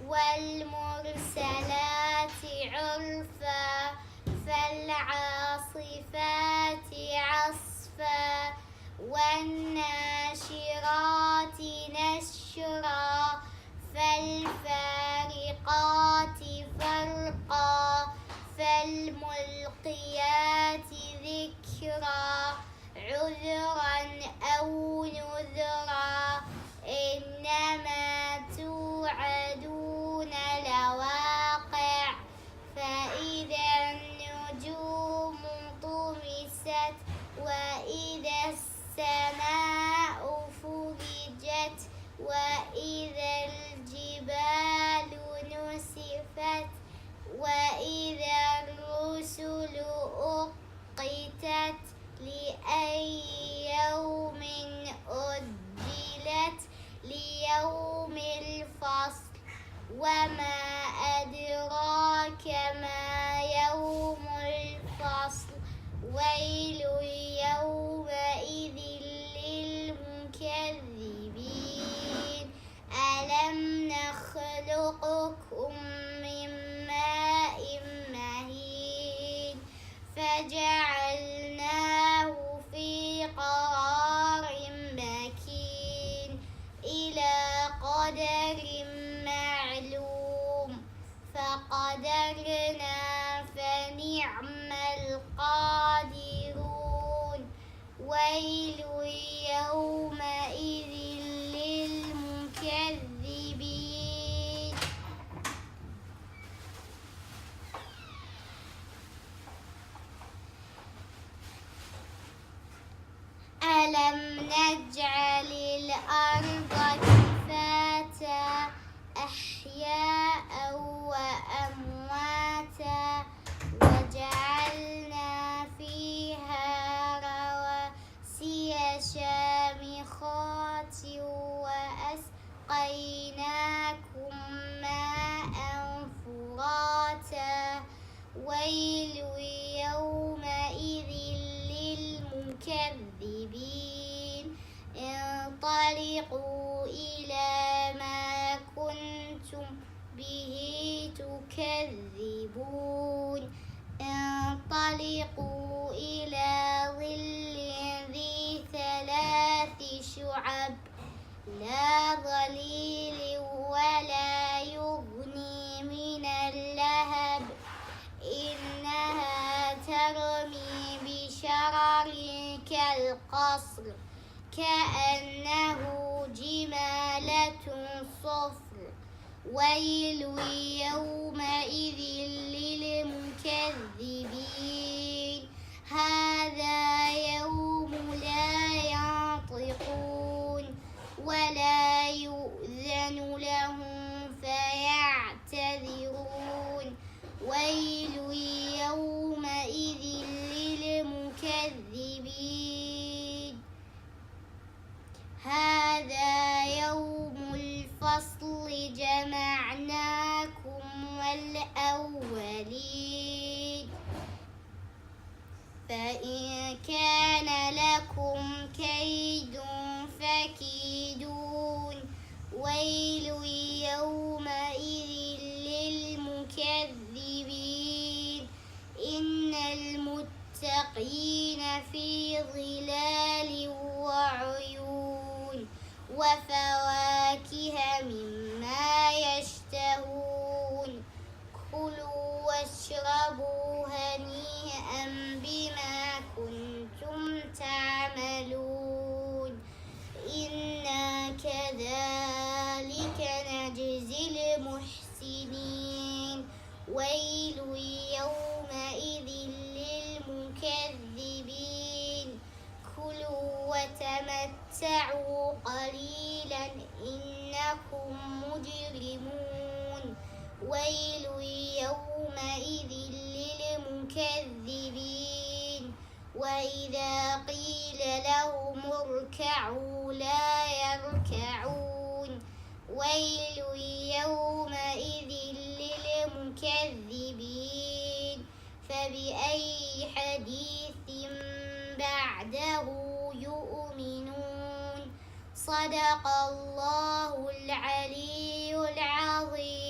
والمرسلات عرفا فالعاصفات عصفا والناشرات نشرا فالفارقات فرقا فالملقيات ذكرا عذرا أو نذرا إنما توعدون لواقع فإذا النجوم طمست وإذا السماء فرجت وإذا الجبال نسفت وإذا الرسل أقتت لأي يوم أجلت ليوم الفصل وما أدراك ما يوم الفصل ويل يومئذ للمكذبين ألم نخلقكم من ماء مهين فجعلناه في قرار مكين إلى قدر معلوم فقدرنا فنعم القادرون ويل يومئذ للمكذبين ألم نجعل الأرض كفاتا أحياء وأمواتا وجعلنا فيها رواسي شامخات وأسقيناكم ماء فراتا ويل يومئذ للمكذبين انطلقوا إلى ما كنتم به تكذبون انطلقوا إلى ظل ذي ثلاث شعب لا ظليل ولا يغني من اللهب إنها ترمي بشرر كالقصر كأنه جمالة صفر ويل يومئذ للمكذبين هذا يوم لا ينطقون ولا يؤذن لهم فيعتذرون ويل يومئذ للمكذبين هذا يوم الفصل جمعناكم والأولين فإن كان لكم كيد فكيدون ويل يومئذ للمكذبين إن المتقين في ظلال وعيون وفواكه مما يشتهون كلوا واشربوا هنيئا بما كنتم تعملون إنا كذلك نجزي المحسنين ويل يومئذ للمكذبين كلوا وتمتعوا قليلا إنكم مجرمون ويل يومئذ للمكذبين وإذا قيل لهم اركعوا لا يركعون ويل يومئذ للمكذبين فبأي حديث بعده يؤمنون صدق الله العلي العظيم.